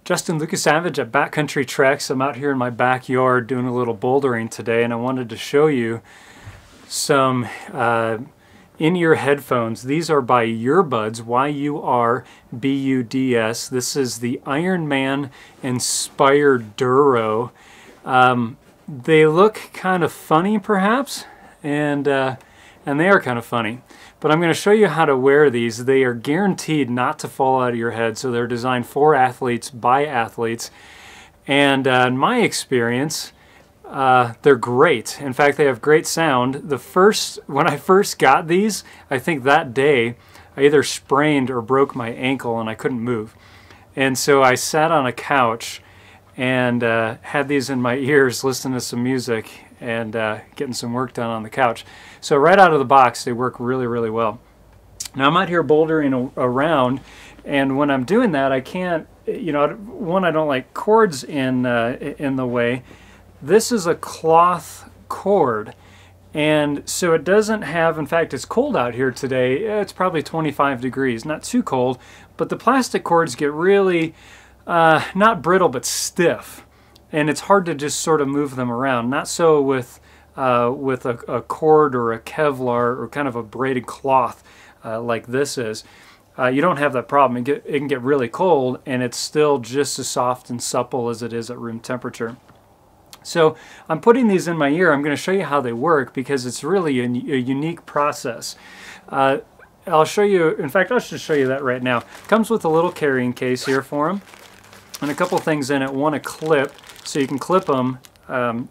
Justin Lucas Savage at Backcountry Treks. I'm out here in my backyard doing a little bouldering today, and I wanted to show you some in-ear headphones. These are by Yurbuds, Y-U-R-B-U-D-S. This is the Ironman Inspire Duro. They look kind of funny, perhaps, and they are kind of funny. But I'm going to show you how to wear these. They are guaranteed not to fall out of your head, so they're designed for athletes, by athletes. And in my experience, they're great. In fact, they have great sound. When I first got these, I think that day, I either sprained or broke my ankle and I couldn't move. And so I sat on a couch and had these in my ears, listening to some music and getting some work done on the couch. So right out of the box, they work really, really well. Now I'm out here bouldering around, and when I'm doing that, I can't, you know, one, I don't like cords in the way. This is a cloth cord, and so it doesn't have, in fact, it's cold out here today. It's probably 25 degrees, not too cold, but the plastic cords get really, not brittle, but stiff. And it's hard to just sort of move them around. Not so with a cord or a Kevlar or kind of a braided cloth like this is. You don't have that problem. It can get really cold, and it's still just as soft and supple as it is at room temperature. So I'm putting these in my ear. I'm going to show you how they work because it's really a unique process. I'll show you, in fact, I'll just show you that right now. It comes with a little carrying case here for them, and a couple things in it. One, a clip, so you can clip them,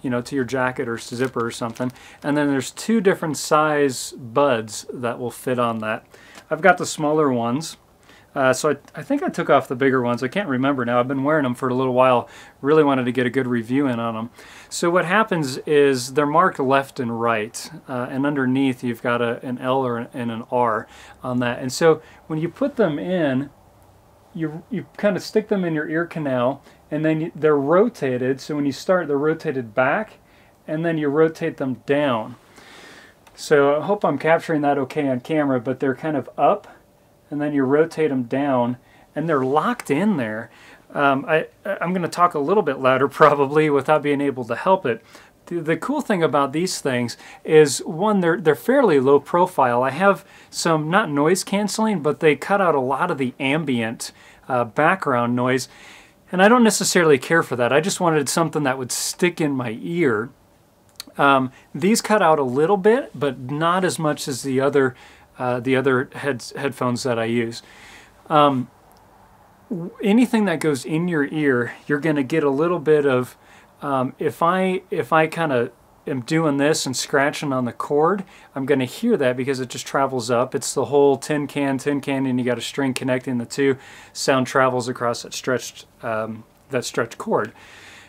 you know, to your jacket or zipper or something. And then there's two different size buds that will fit on that. I've got the smaller ones. So I think I took off the bigger ones. I can't remember now. I've been wearing them for a little while. Really wanted to get a good review in on them. So what happens is they're marked left and right. And underneath you've got an L and an R on that. And so when you put them in, you kind of stick them in your ear canal, and then they're rotated. So when you start, they're rotated back, and then you rotate them down. So I hope I'm capturing that okay on camera, but they're kind of up, and then you rotate them down, and they're locked in there. I'm going to talk a little bit louder probably without being able to help it. The cool thing about these things is, one, they're fairly low profile. I have some, not noise canceling, but they cut out a lot of the ambient background noise, and I don't necessarily care for that. I just wanted something that would stick in my ear. These cut out a little bit, but not as much as the other headphones that I use. Anything that goes in your ear, you're going to get a little bit of, if I kind of am doing this and scratching on the cord, I'm going to hear that because it just travels up. It's the whole tin can, and you got a string connecting the two. Sound travels across that stretched cord.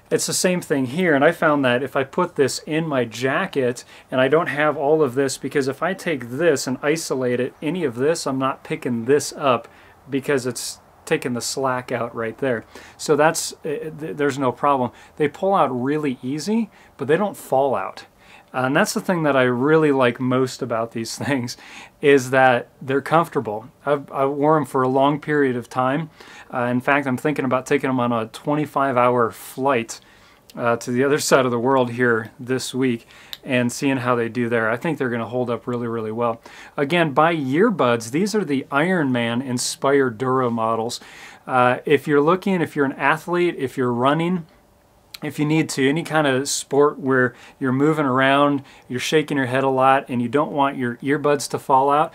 It's the same thing here, and I found that if I put this in my jacket, and I don't have all of this, because if I take this and isolate it, any of this, I'm not picking this up because it's taking the slack out right there. So there's no problem. They pull out really easy, but they don't fall out. And that's the thing that I really like most about these things, is that they're comfortable. I wore them for a long period of time. In fact, I'm thinking about taking them on a 25-hour flight to the other side of the world here this week and seeing how they do there. I think they're going to hold up really, really well. Again, by Yurbuds, these are the Ironman Inspire Duro models. If you're an athlete, if you're running, if you need to, any kind of sport where you're moving around, you're shaking your head a lot, and you don't want your earbuds to fall out,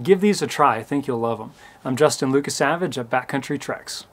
give these a try. I think you'll love them. I'm Justin Lucas Savage at Backcountry Treks.